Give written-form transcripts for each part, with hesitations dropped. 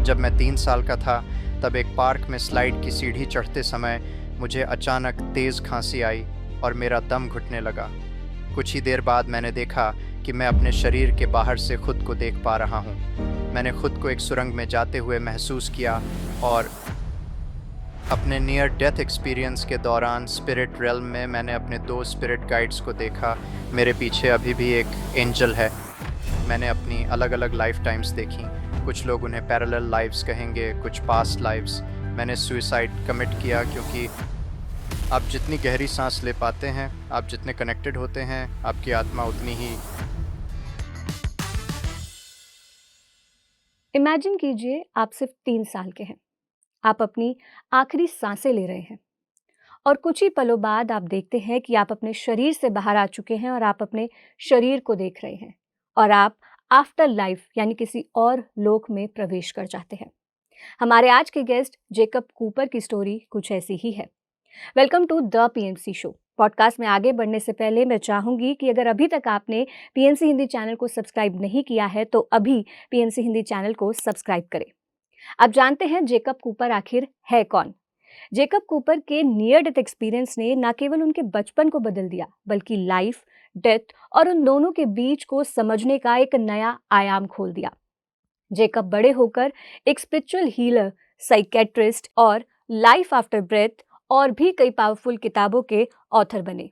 जब मैं 3 साल का था तब एक पार्क में स्लाइड की सीढ़ी चढ़ते समय मुझे अचानक तेज़ खांसी आई और मेरा दम घुटने लगा। कुछ ही देर बाद मैंने देखा कि मैं अपने शरीर के बाहर से खुद को देख पा रहा हूँ। मैंने खुद को एक सुरंग में जाते हुए महसूस किया और अपने नियर डेथ एक्सपीरियंस के दौरान स्पिरिट रेल्म में मैंने अपने 2 स्पिरिट गाइड्स को देखा। मेरे पीछे अभी भी एक एंजल है। मैंने अपनी अलग अलग लाइफ टाइम्स देखी। कुछ लोग उन्हें पैरेलल लाइव्स कहेंगे, कुछ पास्ट लाइव्स। मैंने सुसाइड कमिट किया क्योंकि आप जितनी गहरी सांस ले पाते हैं, आप जितने कनेक्टेड होते हैं, आपकी आत्मा उतनी ही। इमेजिन कीजिए आप सिर्फ 3 साल के हैं। आप अपनी आखिरी सांसें ले रहे हैं और कुछ ही पलों बाद आप देखते हैं कि आप अपने शरीर से बाहर आ चुके हैं और आप अपने शरीर को देख रहे हैं और आप आफ्टर लाइफ यानी किसी और लोक में प्रवेश कर जाते हैं। हमारे आज के गेस्ट जेकब कूपर की स्टोरी कुछ ऐसी ही है। Welcome to the PMC show. Podcast में आगे बढ़ने से पहले मैं चाहूंगी कि अगर अभी तक आपने पीएमसी हिंदी चैनल को सब्सक्राइब नहीं किया है तो अभी पीएमसी हिंदी चैनल को सब्सक्राइब करें। अब जानते हैं जेकब कूपर आखिर है कौन। जेकब कूपर के नियर डेथ एक्सपीरियंस ने न केवल उनके बचपन को बदल दिया बल्कि लाइफ, डेथ और उन दोनों के बीच को समझने का एक नया आयाम खोल दिया। जेकब बड़े होकर एक स्पिरिचुअल हीलर, साइकेट्रिस्ट और लाइफ आफ्टर ब्रेथ और भी कई पावरफुल किताबों के ऑथर बने।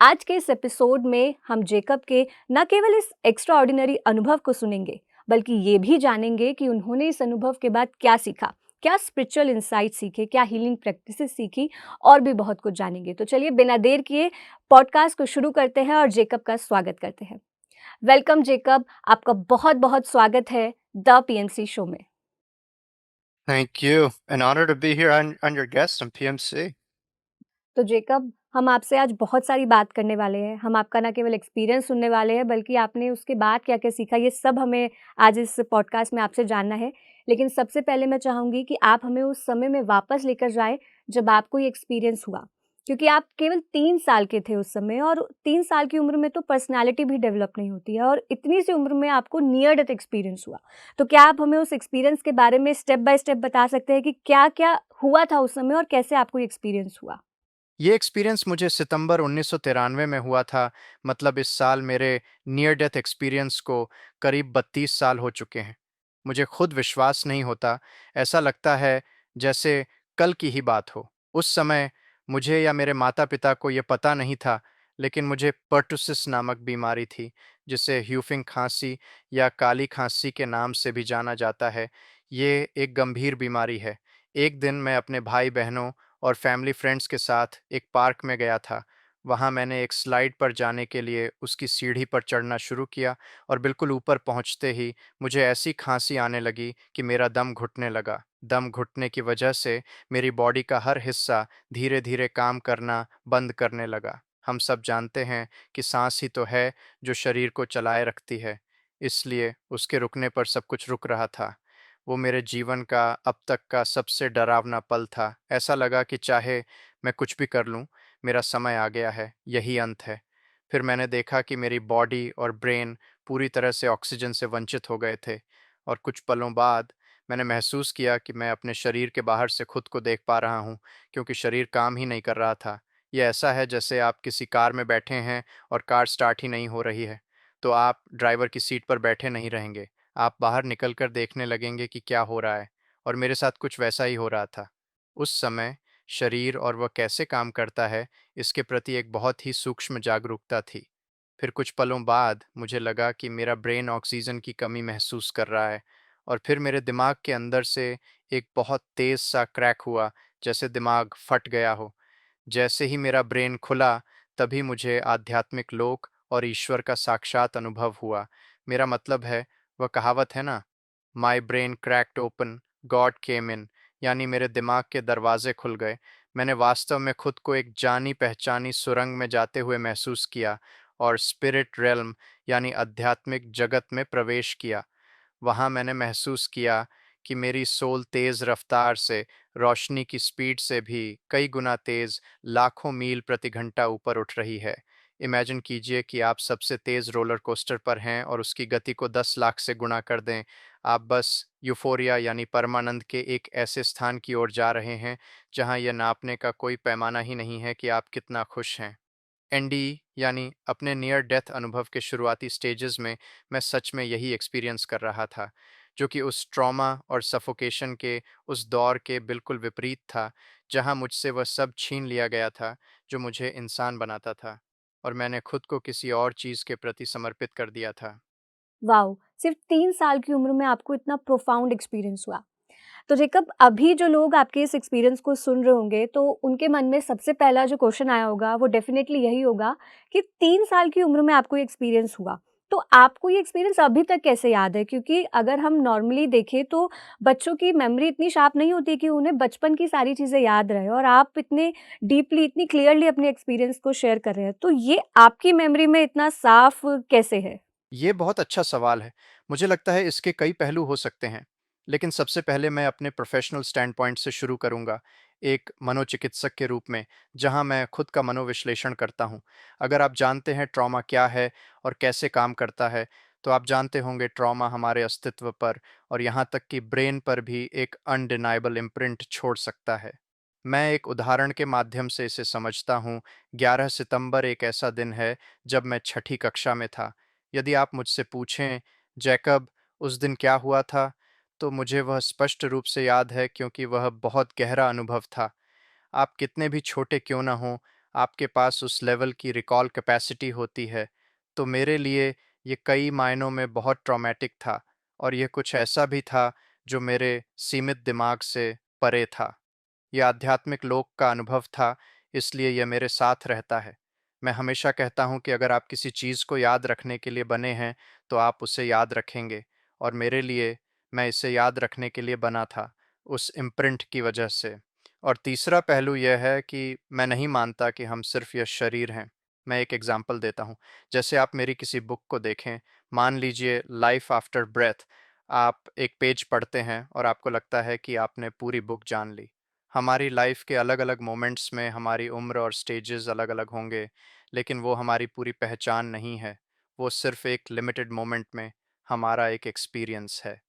आज के इस एपिसोड में हम जेकब के न केवल इस एक्स्ट्राऑर्डिनरी अनुभव को सुनेंगे बल्कि ये भी जानेंगे कि उन्होंने इस अनुभव के बाद क्या सीखा, क्या स्पिरिचुअल इंसाइट सीखे, क्या हीलिंग प्रैक्टिसेस सीखी और भी बहुत कुछ जानेंगे। तो चलिए बिना देर किए पॉडकास्ट को शुरू करते हैं और जेकब का स्वागत करते हैं। वेलकम जेकब, आपका बहुत बहुत स्वागत है द पीएमसी शो में। Thank you. An honor to be here on your guest on PMC. तो जेकब, हम आपसे आज बहुत सारी बात करने वाले हैं। हम आपका ना केवल एक्सपीरियंस सुनने वाले हैं बल्कि आपने उसके बाद क्या-क्या सीखा ये सब हमें आज इस पॉडकास्ट में आपसे जानना है। लेकिन सबसे पहले मैं चाहूँगी कि आप हमें उस समय में वापस लेकर जाएँ जब आपको ये एक्सपीरियंस हुआ। क्योंकि आप केवल 3 साल के थे उस समय और 3 साल की उम्र में तो पर्सनैलिटी भी डेवलप नहीं होती है और इतनी सी उम्र में आपको नियर डेथ एक्सपीरियंस हुआ। तो क्या आप हमें उस एक्सपीरियंस के बारे में स्टेप बाय स्टेप बता सकते हैं कि क्या-क्या हुआ था उस समय और कैसे आपको ये एक्सपीरियंस हुआ? ये एक्सपीरियंस मुझे सितंबर 1993 में हुआ था। मतलब इस साल मेरे नियर डेथ एक्सपीरियंस को करीब 32 साल हो चुके हैं। मुझे खुद विश्वास नहीं होता। ऐसा लगता है जैसे कल की ही बात हो। उस समय मुझे या मेरे माता-पिता को ये पता नहीं था, लेकिन मुझे पर्टुसिस नामक बीमारी थी, जिसे ह्यूफिंग खांसी या काली खांसी के नाम से भी जाना जाता है। ये एक गंभीर बीमारी है। एक दिन मैं अपने भाई-बहनों और फैमिली फ्रेंड्स के साथ एक पार्क में गया था। वहाँ मैंने एक स्लाइड पर जाने के लिए उसकी सीढ़ी पर चढ़ना शुरू किया और बिल्कुल ऊपर पहुँचते ही मुझे ऐसी खांसी आने लगी कि मेरा दम घुटने लगा। दम घुटने की वजह से मेरी बॉडी का हर हिस्सा धीरे-धीरे काम करना बंद करने लगा। हम सब जानते हैं कि सांस ही तो है जो शरीर को चलाए रखती है, इसलिए उसके रुकने पर सब कुछ रुक रहा था। वो मेरे जीवन का अब तक का सबसे डरावना पल था। ऐसा लगा कि चाहे मैं कुछ भी कर लूँ, मेरा समय आ गया है, यही अंत है। फिर मैंने देखा कि मेरी बॉडी और ब्रेन पूरी तरह से ऑक्सीजन से वंचित हो गए थे और कुछ पलों बाद मैंने महसूस किया कि मैं अपने शरीर के बाहर से खुद को देख पा रहा हूँ, क्योंकि शरीर काम ही नहीं कर रहा था। ये ऐसा है जैसे आप किसी कार में बैठे हैं और कार स्टार्ट ही नहीं हो रही है, तो आप ड्राइवर की सीट पर बैठे नहीं रहेंगे। आप बाहर निकलकर देखने लगेंगे कि क्या हो रहा है, और मेरे साथ कुछ वैसा ही हो रहा था। उस समय शरीर और वह कैसे काम करता है, इसके प्रति एक बहुत ही सूक्ष्म जागरूकता थी। फिर कुछ पलों बाद मुझे लगा कि मेरा ब्रेन ऑक्सीजन की कमी महसूस कर रहा है, और फिर मेरे दिमाग के अंदर से एक बहुत तेज़ सा क्रैक हुआ, जैसे दिमाग फट गया हो। जैसे ही मेरा ब्रेन खुला, तभी मुझे आध्यात्मिक लोक और ईश्वर का साक्षात अनुभव हुआ। मेरा मतलब है, वह कहावत है ना, my brain cracked open, God came in. यानी मेरे दिमाग के दरवाजे खुल गए। मैंने वास्तव में खुद को एक जानी पहचानी सुरंग में जाते हुए महसूस किया और स्पिरिट रेल्म यानी आध्यात्मिक जगत में प्रवेश किया। वहाँ मैंने महसूस किया कि मेरी सोल तेज़ रफ्तार से, रोशनी की स्पीड से भी कई गुना तेज़, लाखों मील प्रति घंटा ऊपर उठ रही है। इमेजिन कीजिए कि आप सबसे तेज़ रोलर कोस्टर पर हैं और उसकी गति को 10 लाख से गुणा कर दें। आप बस यूफ़ोरिया यानी परमानंद के एक ऐसे स्थान की ओर जा रहे हैं, जहाँ यह नापने का कोई पैमाना ही नहीं है कि आप कितना खुश हैं। एनडीई यानी अपने नियर डेथ अनुभव के शुरुआती स्टेजेस में मैं सच में यही एक्सपीरियंस कर रहा था, जो कि उस ट्रॉमा और सफोकेशन के उस दौर के बिल्कुल विपरीत था, जहां मुझसे वह सब छीन लिया गया था जो मुझे इंसान बनाता था, और मैंने खुद को किसी और चीज़ के प्रति समर्पित कर दिया था। वाओ! सिर्फ़ 3 साल की उम्र में आपको इतना प्रोफाउंड एक्सपीरियंस हुआ। तो जेकब अभी जो लोग आपके इस एक्सपीरियंस को सुन रहे होंगे, तो उनके मन में सबसे पहला जो क्वेश्चन आया होगा, वो डेफ़िनेटली यही होगा कि 3 साल की उम्र में आपको ये एक्सपीरियंस हुआ। तो आपको ये एक्सपीरियंस अभी तक कैसे याद है? क्योंकि अगर हम नॉर्मली देखें तो बच्चों की मेमोरी इतनी शार्प नहीं होती कि उन्हें बचपन की सारी चीज़ें याद रहे और आप इतने डीपली, इतनी क्लियरली अपने एक्सपीरियंस को शेयर कर रहे हैं। तो ये आपकी मेमोरी में इतना साफ कैसे है? ये बहुत अच्छा सवाल है। मुझे लगता है इसके कई पहलू हो सकते हैं। लेकिन सबसे पहले मैं अपने प्रोफ़ेशनल स्टैंड पॉइंट से शुरू करूँगा, एक मनोचिकित्सक के रूप में, जहाँ मैं खुद का मनोविश्लेषण करता हूँ। अगर आप जानते हैं ट्रॉमा क्या है और कैसे काम करता है, तो आप जानते होंगे ट्रॉमा हमारे अस्तित्व पर और यहाँ तक कि ब्रेन पर भी एक अनडिनायबल इम्प्रिंट छोड़ सकता है। मैं एक उदाहरण के माध्यम से इसे समझता हूँ। 11 सितंबर एक ऐसा दिन है जब मैं छठी कक्षा में था। यदि आप मुझसे पूछें, जैकब उस दिन क्या हुआ था? तो मुझे वह स्पष्ट रूप से याद है, क्योंकि वह बहुत गहरा अनुभव था। आप कितने भी छोटे क्यों ना हों, आपके पास उस लेवल की रिकॉल कैपेसिटी होती है। तो मेरे लिए ये कई मायनों में बहुत ट्रॉमेटिक था, और ये कुछ ऐसा भी था जो मेरे सीमित दिमाग से परे था। यह आध्यात्मिक लोक का अनुभव था, इसलिए यह मेरे साथ रहता है। मैं हमेशा कहता हूँ कि अगर आप किसी चीज़ को याद रखने के लिए बने हैं, तो आप उसे याद रखेंगे, और मेरे लिए मैं इसे याद रखने के लिए बना था, उस इम्प्रिंट की वजह से। और तीसरा पहलू यह है कि मैं नहीं मानता कि हम सिर्फ़ यह शरीर हैं। मैं एक एग्ज़ाम्पल देता हूँ। जैसे आप मेरी किसी बुक को देखें, मान लीजिए लाइफ़ आफ्टर ब्रेथ, आप एक पेज पढ़ते हैं और आपको लगता है कि आपने पूरी बुक जान ली। हमारी लाइफ के अलग-अलग मोमेंट्स में हमारी उम्र और स्टेजेस अलग-अलग होंगे, लेकिन वो हमारी पूरी पहचान नहीं है। वो सिर्फ़ एक लिमिटेड मोमेंट में हमारा एक एक्सपीरियंस है।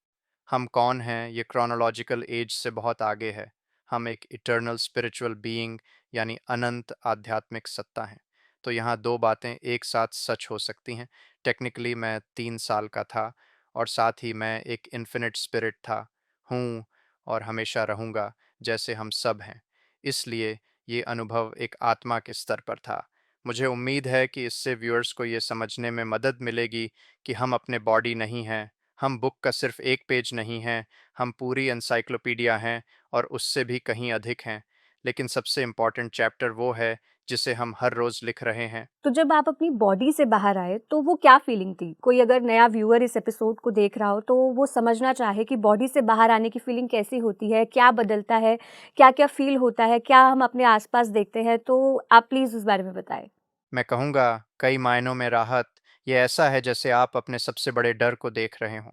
हम कौन हैं, ये क्रोनोलॉजिकल एज से बहुत आगे है। हम एक इटर्नल स्पिरिचुअल बीइंग यानी अनंत आध्यात्मिक सत्ता हैं। तो यहाँ 2 बातें एक साथ सच हो सकती हैं। टेक्निकली मैं 3 साल का था, और साथ ही मैं एक इन्फिनिट स्पिरिट था, हूँ और हमेशा रहूँगा, जैसे हम सब हैं। इसलिए ये अनुभव एक आत्मा के स्तर पर था। मुझे उम्मीद है कि इससे व्यूअर्स को ये समझने में मदद मिलेगी कि हम अपने बॉडी नहीं हैं, हम बुक का सिर्फ एक पेज नहीं हैं, हम पूरी एनसाइक्लोपीडिया हैं, और उससे भी कहीं अधिक हैं। लेकिन सबसे इम्पोर्टेंट चैप्टर वो है जिसे हम हर रोज़ लिख रहे हैं। तो जब आप अपनी बॉडी से बाहर आए, तो वो क्या फीलिंग थी? कोई अगर नया व्यूअर इस एपिसोड को देख रहा हो, तो वो समझना चाहे कि बॉडी से बाहर आने की फीलिंग कैसी होती है? क्या बदलता है? क्या-क्या फ़ील होता है? क्या हम अपने आस-पास देखते हैं? तो आप प्लीज़ उस बारे में बताएँ। मैं कहूँगा, कई मायनों में राहत। ये ऐसा है जैसे आप अपने सबसे बड़े डर को देख रहे हों।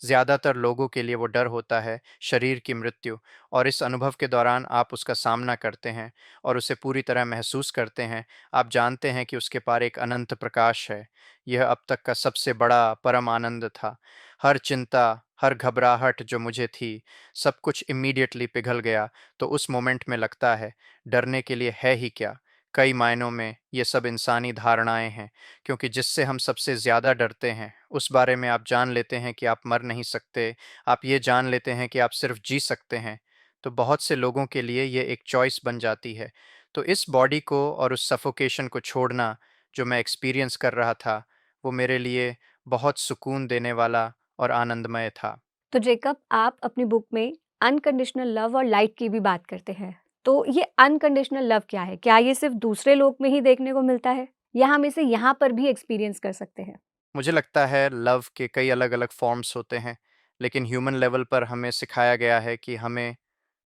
ज़्यादातर लोगों के लिए वो डर होता है शरीर की मृत्यु, और इस अनुभव के दौरान आप उसका सामना करते हैं और उसे पूरी तरह महसूस करते हैं। आप जानते हैं कि उसके पार एक अनंत प्रकाश है। यह अब तक का सबसे बड़ा परम आनंद था। हर चिंता, हर घबराहट जो मुझे थी, सब कुछ इमीडिएटली पिघल गया। तो उस मोमेंट में लगता है, डरने के लिए है ही क्या? कई मायनों में ये सब इंसानी धारणाएं हैं, क्योंकि जिससे हम सबसे ज़्यादा डरते हैं उस बारे में आप जान लेते हैं कि आप मर नहीं सकते, आप ये जान लेते हैं कि आप सिर्फ जी सकते हैं। तो बहुत से लोगों के लिए ये एक चॉइस बन जाती है। तो इस बॉडी को और उस सफोकेशन को छोड़ना जो मैं एक्सपीरियंस कर रहा था, वो मेरे लिए बहुत सुकून देने वाला और आनंदमय था। तो जेकब आप अपनी बुक में अनकंडीशनल लव और लाइट की भी बात करते हैं। तो ये अनकंडीशनल लव क्या है? क्या ये सिर्फ़ दूसरे लोक में ही देखने को मिलता है? या हम इसे यहाँ पर भी एक्सपीरियंस कर सकते हैं? मुझे लगता है लव के कई अलग-अलग फॉर्म्स होते हैं, लेकिन ह्यूमन लेवल पर हमें सिखाया गया है कि हमें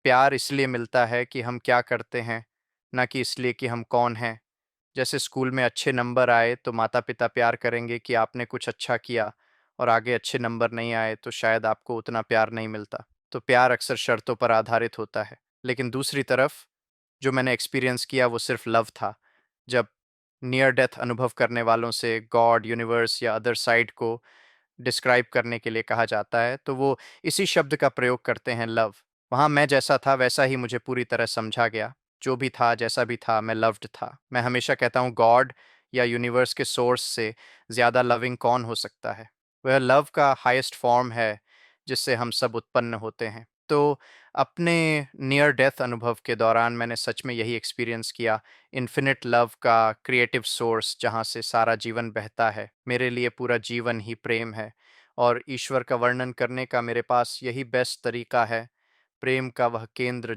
प्यार इसलिए मिलता है कि हम क्या करते हैं, ना कि इसलिए कि हम कौन हैं। जैसे स्कूल में अच्छे नंबर आए तो माता-पिता प्यार करेंगे कि आपने कुछ अच्छा किया, और आगे अच्छे नंबर नहीं आए तो शायद आपको उतना प्यार नहीं मिलता। तो प्यार अक्सर शर्तों पर आधारित होता है। लेकिन दूसरी तरफ जो मैंने एक्सपीरियंस किया वो सिर्फ लव था। जब नियर डेथ अनुभव करने वालों से गॉड, यूनिवर्स या अदर साइड को डिस्क्राइब करने के लिए कहा जाता है, तो वो इसी शब्द का प्रयोग करते हैं, लव। वहाँ मैं जैसा था वैसा ही मुझे पूरी तरह समझा गया। जो भी था, जैसा भी था, मैं लव्ड था। मैं हमेशा कहता हूँ गॉड या यूनिवर्स के सोर्स से ज़्यादा लविंग कौन हो सकता है? वह लव का हाईएस्ट फॉर्म है जिससे हम सब उत्पन्न होते हैं। तो अपने नियर डेथ अनुभव के दौरान मैंने सच में यही एक्सपीरियंस किया, इन्फिनिट लव का क्रिएटिव सोर्स जहाँ से सारा जीवन बहता है। मेरे लिए पूरा जीवन ही प्रेम है और ईश्वर का वर्णन करने का मेरे पास यही बेस्ट तरीका है। प्रेम का वह केंद्र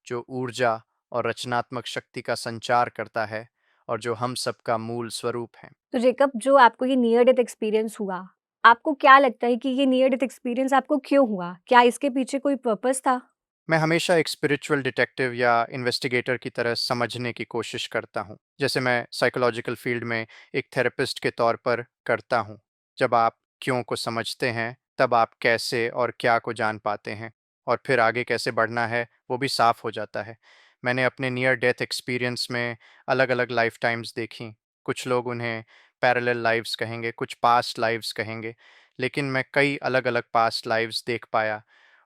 जो ऊर्जा और रचनात्मक शक्ति का संचार करता है और जो हम सबका मूल स्वरूप है। तो जेकब, जो आपको ये नियर डेथ एक्सपीरियंस हुआ, आपको क्या लगता है कि ये नियर डेथ एक्सपीरियंस आपको क्यों हुआ? क्या इसके पीछे कोई पर्पस था? मैं हमेशा एक स्पिरिचुअल डिटेक्टिव या इन्वेस्टिगेटर की तरह समझने की कोशिश करता हूँ, जैसे मैं साइकोलॉजिकल फील्ड में एक थेरेपिस्ट के तौर पर करता हूँ। जब आप क्यों को समझते हैं, तब आप कैसे और क्या को जान पाते हैं, और फिर आगे कैसे बढ़ना है वो भी साफ हो जाता है। मैंने अपने नियर डेथ एक्सपीरियंस में अलग अलग लाइफ टाइम्स देखी। कुछ लोग उन्हें पैरेलल लाइव्स कहेंगे, कुछ पास्ट लाइव्स कहेंगे, लेकिन मैं कई अलग अलग पास्ट लाइव्स देख पाया।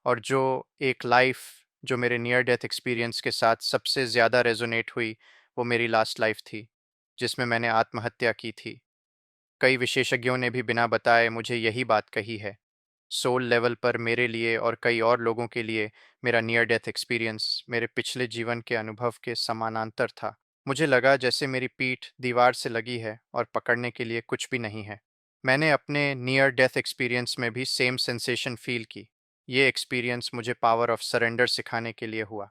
और जो एक लाइफ जो मेरे नियर डेथ एक्सपीरियंस के साथ सबसे ज़्यादा रेजोनेट हुई, वो मेरी लास्ट लाइफ थी, जिसमें मैंने आत्महत्या की थी। कई विशेषज्ञों ने भी बिना बताए मुझे यही बात कही है। सोल लेवल पर मेरे लिए और कई और लोगों के लिए मेरा नियर डेथ एक्सपीरियंस मेरे पिछले जीवन के अनुभव के समानांतर था। मुझे लगा जैसे मेरी पीठ दीवार से लगी है और पकड़ने के लिए कुछ भी नहीं है। मैंने अपने नियर डेथ एक्सपीरियंस में भी सेम सेंसेशन फील की। ये एक्सपीरियंस मुझे पावर ऑफ सरेंडर सिखाने के लिए हुआ।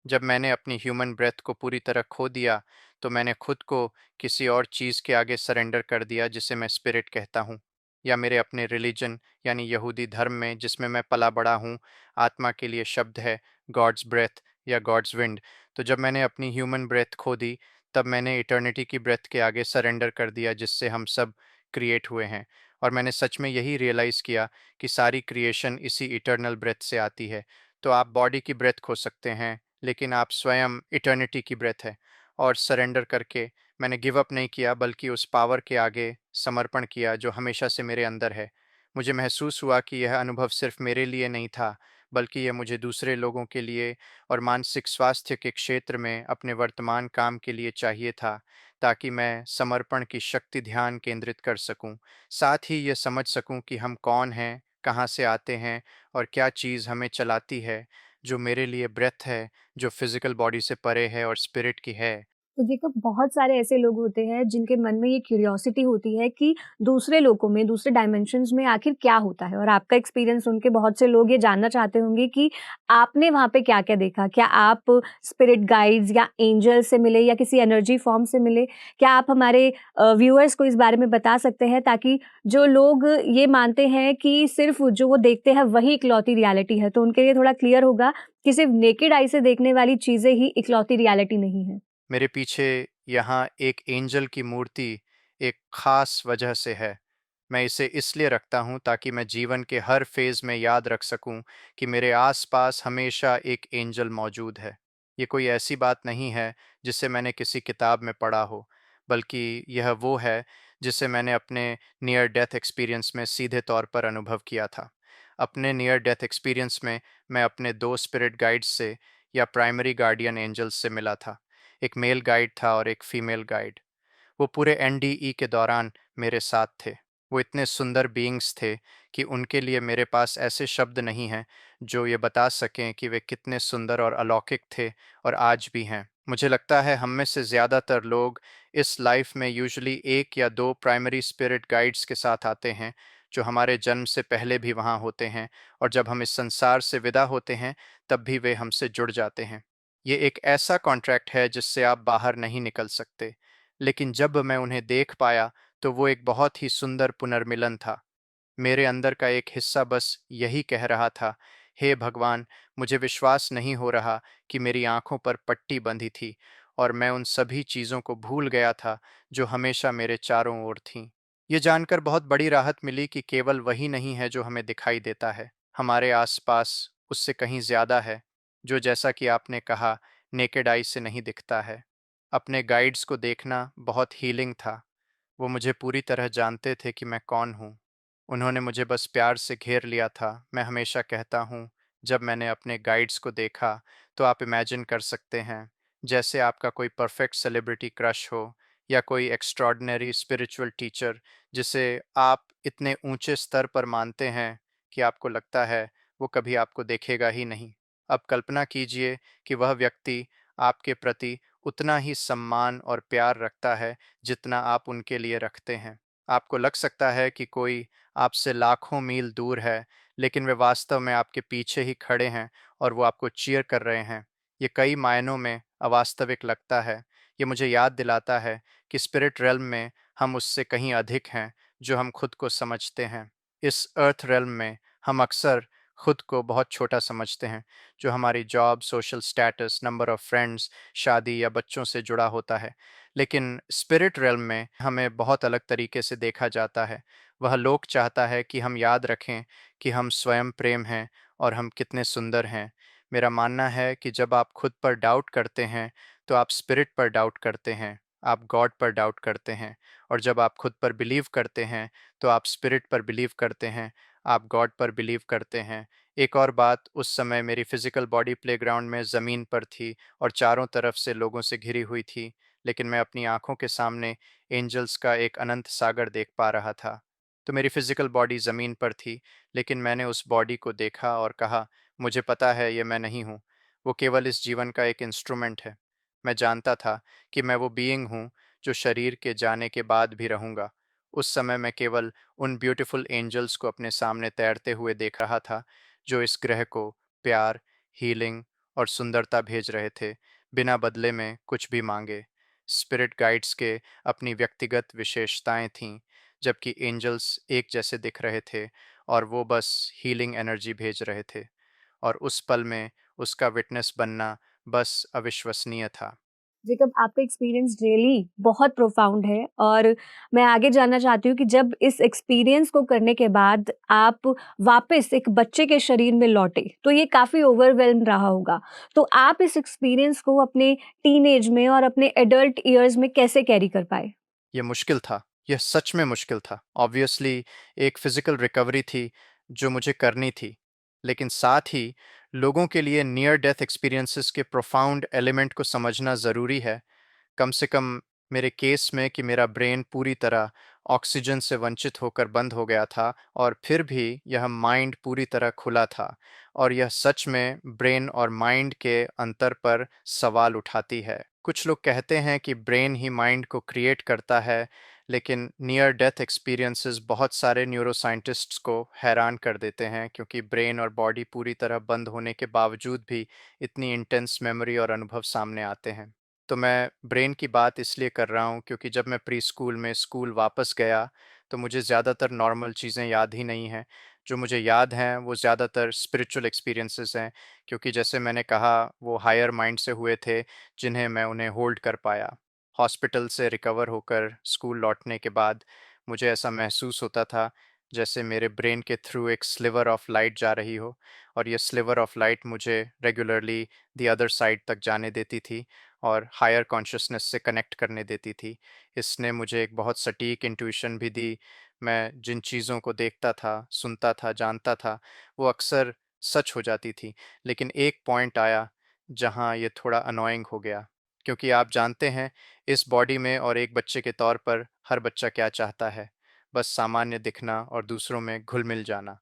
जब मैंने अपनी ह्यूमन ब्रेथ को पूरी तरह खो दिया, तो मैंने खुद को किसी और चीज़ के आगे सरेंडर कर दिया जिसे मैं स्पिरिट कहता हूँ, या मेरे अपने रिलीजन यानी यहूदी धर्म में जिसमें मैं पला बड़ा हूँ, आत्मा के लिए शब्द है गॉड्स ब्रेथ या गॉड्स विंड। तो जब मैंने अपनी ह्यूमन ब्रेथ खो दी, तब मैंने इटर्निटी की ब्रेथ के आगे सरेंडर कर दिया जिससे हम सब क्रिएट हुए हैं। और मैंने सच में यही रियलाइज़ किया कि सारी क्रिएशन इसी इटर्नल ब्रेथ से आती है। तो आप बॉडी की ब्रेथ खो सकते हैं, लेकिन आप स्वयं इटर्निटी की ब्रेथ है। और सरेंडर करके मैंने गिव अप नहीं किया, बल्कि उस पावर के आगे समर्पण किया जो हमेशा से मेरे अंदर है। मुझे महसूस हुआ कि यह अनुभव सिर्फ मेरे लिए नहीं था, बल्कि यह मुझे दूसरे लोगों के लिए और मानसिक स्वास्थ्य के क्षेत्र में अपने वर्तमान काम के लिए चाहिए था, ताकि मैं समर्पण की शक्ति ध्यान केंद्रित कर सकूं। साथ ही ये समझ सकूं कि हम कौन हैं, कहाँ से आते हैं और क्या चीज़ हमें चलाती है, जो मेरे लिए ब्रेथ है, जो फिजिकल बॉडी से परे है और स्पिरिट की है। तो देखो, बहुत सारे ऐसे लोग होते हैं जिनके मन में ये क्यूरियोसिटी होती है कि दूसरे लोकों में, दूसरे डायमेंशंस में आखिर क्या होता है, और आपका एक्सपीरियंस सुन के बहुत से लोग ये जानना चाहते होंगे कि आपने वहाँ पे क्या-क्या देखा? क्या आप स्पिरिट गाइड्स या एंजल से मिले या किसी एनर्जी फॉर्म से मिले? क्या आप हमारे व्यूअर्स को इस बारे में बता सकते हैं, ताकि जो लोग ये मानते हैं कि सिर्फ़ जो वो देखते हैं वही इकलौती रियलिटी है, तो उनके लिए थोड़ा क्लियर होगा कि सिर्फ़ नेकेड आई से देखने वाली चीज़ें ही इकलौती रियलिटी नहीं है? मेरे पीछे यहाँ एक एंजल की मूर्ति एक खास वजह से है। मैं इसे इसलिए रखता हूँ ताकि मैं जीवन के हर फेज़ में याद रख सकूँ कि मेरे आसपास हमेशा एक एंजल मौजूद है। ये कोई ऐसी बात नहीं है जिसे मैंने किसी किताब में पढ़ा हो, बल्कि यह वो है जिसे मैंने अपने नियर डेथ एक्सपीरियंस में सीधे तौर पर अनुभव किया था। अपने नियर डेथ एक्सपीरियंस में मैं अपने दो स्पिरिट गाइड्स से या प्राइमरी गार्डियन एंजल्स से मिला था। एक मेल गाइड था और एक फीमेल गाइड। वो पूरे एनडीई के दौरान मेरे साथ थे। वो इतने सुंदर बीइंग्स थे कि उनके लिए मेरे पास ऐसे शब्द नहीं हैं जो ये बता सकें कि वे कितने सुंदर और अलौकिक थे और आज भी हैं। मुझे लगता है हम में से ज़्यादातर लोग इस लाइफ में यूजुअली एक या दो प्राइमरी स्पिरिट गाइड्स के साथ आते हैं, जो हमारे जन्म से पहले भी वहाँ होते हैं, और जब हम इस संसार से विदा होते हैं तब भी वे हमसे जुड़ जाते हैं। ये एक ऐसा कॉन्ट्रैक्ट है जिससे आप बाहर नहीं निकल सकते। लेकिन जब मैं उन्हें देख पाया, तो वो एक बहुत ही सुंदर पुनर्मिलन था। मेरे अंदर का एक हिस्सा बस यही कह रहा था, हे भगवान, मुझे विश्वास नहीं हो रहा कि मेरी आंखों पर पट्टी बंधी थी और मैं उन सभी चीज़ों को भूल गया था जो हमेशा मेरे चारों ओर थीं। ये जानकर बहुत बड़ी राहत मिली कि केवल वही नहीं है जो हमें दिखाई देता है, हमारे आसपास उससे कहीं ज़्यादा है, जो जैसा कि आपने कहा नेकेड आई से नहीं दिखता है। अपने गाइड्स को देखना बहुत हीलिंग था। वो मुझे पूरी तरह जानते थे कि मैं कौन हूँ। उन्होंने मुझे बस प्यार से घेर लिया था। मैं हमेशा कहता हूँ, जब मैंने अपने गाइड्स को देखा, तो आप इमेजिन कर सकते हैं, जैसे आपका कोई परफेक्ट सेलिब्रिटी क्रश हो या कोई एक्स्ट्रॉर्डिनरी स्पिरिचुअल टीचर जिसे आप इतने ऊंचे स्तर पर मानते हैं कि आपको लगता है वो कभी आपको देखेगा ही नहीं। अब कल्पना कीजिए कि वह व्यक्ति आपके प्रति उतना ही सम्मान और प्यार रखता है जितना आप उनके लिए रखते हैं। आपको लग सकता है कि कोई आपसे लाखों मील दूर है, लेकिन वे वास्तव में आपके पीछे ही खड़े हैं और वो आपको चीयर कर रहे हैं। ये कई मायनों में अवास्तविक लगता है। ये मुझे याद दिलाता है कि स्पिरिट रेल्म में हम उससे कहीं अधिक हैं, जो हम खुद को समझते हैं। इस अर्थ रेल्म में हम अक्सर खुद को बहुत छोटा समझते हैं, जो हमारी job, social status, number of friends, शादी या बच्चों से जुड़ा होता है। लेकिन स्पिरिट रेल्म में हमें बहुत अलग तरीके से देखा जाता है। वह लोक चाहता है कि हम याद रखें कि हम स्वयं प्रेम हैं और हम कितने सुंदर हैं। मेरा मानना है कि जब आप खुद पर डाउट करते हैं, तो आप स्पिरिट पर डाउट करते हैं, आप गॉड पर डाउट करते हैं। और जब आप खुद पर बिलीव करते हैं, तो आप स्पिरिट पर बिलीव करते हैं, आप गॉड पर बिलीव करते हैं। एक और बात, उस समय मेरी फिजिकल बॉडी प्लेग्राउंड में ज़मीन पर थी और चारों तरफ से लोगों से घिरी हुई थी, लेकिन मैं अपनी आंखों के सामने एंजल्स का एक अनंत सागर देख पा रहा था। तो मेरी फिजिकल बॉडी ज़मीन पर थी, लेकिन मैंने उस बॉडी को देखा और कहा, मुझे पता है ये मैं नहीं हूँ। वो केवल इस जीवन का एक इंस्ट्रूमेंट है। मैं जानता था कि मैं वो बीइंग हूँ जो शरीर के जाने के बाद भी रहूँगा। उस समय मैं केवल उन ब्यूटीफुल एंजल्स को अपने सामने तैरते हुए देख रहा था, जो इस ग्रह को प्यार, हीलिंग और सुंदरता भेज रहे थे, बिना बदले में कुछ भी मांगे। स्पिरिट गाइड्स के अपनी व्यक्तिगत विशेषताएं थीं, जबकि एंजल्स एक जैसे दिख रहे थे और वो बस हीलिंग एनर्जी भेज रहे थे। और उस पल में उसका विटनेस बनना बस अविश्वसनीय था। जेकब आपका एक्सपीरियंस रियली बहुत प्रोफाउंड है और मैं आगे जानना चाहती हूँ कि जब इस एक्सपीरियंस को करने के बाद आप वापस एक बच्चे के शरीर में लौटे, तो ये काफ़ी ओवरवेल्म रहा होगा। तो आप इस एक्सपीरियंस को अपने टीनेज में और अपने एडल्ट ईयर्स में कैसे कैरी कर पाए? ये मुश्किल था, यह सच में मुश्किल था। ऑब्वियसली एक फ़िज़िकल रिकवरी थी जो मुझे करनी थी, लेकिन साथ ही लोगों के लिए नियर डेथ एक्सपीरियंसेस के प्रोफाउंड एलिमेंट को समझना ज़रूरी है। कम से कम मेरे केस में कि मेरा ब्रेन पूरी तरह ऑक्सीजन से वंचित होकर बंद हो गया था और फिर भी यह माइंड पूरी तरह खुला था। और यह सच में ब्रेन और माइंड के अंतर पर सवाल उठाती है। कुछ लोग कहते हैं कि ब्रेन ही माइंड को क्रिएट करता है, लेकिन नियर डेथ एक्सपीरियंसेस बहुत सारे न्यूरोसाइंटिस्ट्स को हैरान कर देते हैं, क्योंकि ब्रेन और बॉडी पूरी तरह बंद होने के बावजूद भी इतनी इंटेंस मेमोरी और अनुभव सामने आते हैं। तो मैं ब्रेन की बात इसलिए कर रहा हूँ क्योंकि जब मैं प्री स्कूल में स्कूल वापस गया, तो मुझे ज़्यादातर नॉर्मल चीज़ें याद ही नहीं हैं। जो मुझे याद हैं वो ज़्यादातर स्पिरिचुअल एक्सपीरियंसेस हैं, क्योंकि जैसे मैंने कहा वो हायर माइंड से हुए थे, जिन्हें मैं उन्हें होल्ड कर पाया। हॉस्पिटल से रिकवर होकर स्कूल लौटने के बाद मुझे ऐसा महसूस होता था जैसे मेरे ब्रेन के थ्रू एक स्लिवर ऑफ लाइट जा रही हो, और ये स्लिवर ऑफ लाइट मुझे रेगुलरली द अदर साइड तक जाने देती थी और हायर कॉन्शियसनेस से कनेक्ट करने देती थी। इसने मुझे एक बहुत सटीक इंट्यूशन भी दी। मैं जिन चीज़ों को देखता था, सुनता था, जानता था, वो अक्सर सच हो जाती थी। लेकिन एक पॉइंट आया जहाँ ये थोड़ा अननोइंग हो गया, क्योंकि आप जानते हैं इस बॉडी में और एक बच्चे के तौर पर हर बच्चा क्या चाहता है, बस सामान्य दिखना और दूसरों में घुल-मिल जाना।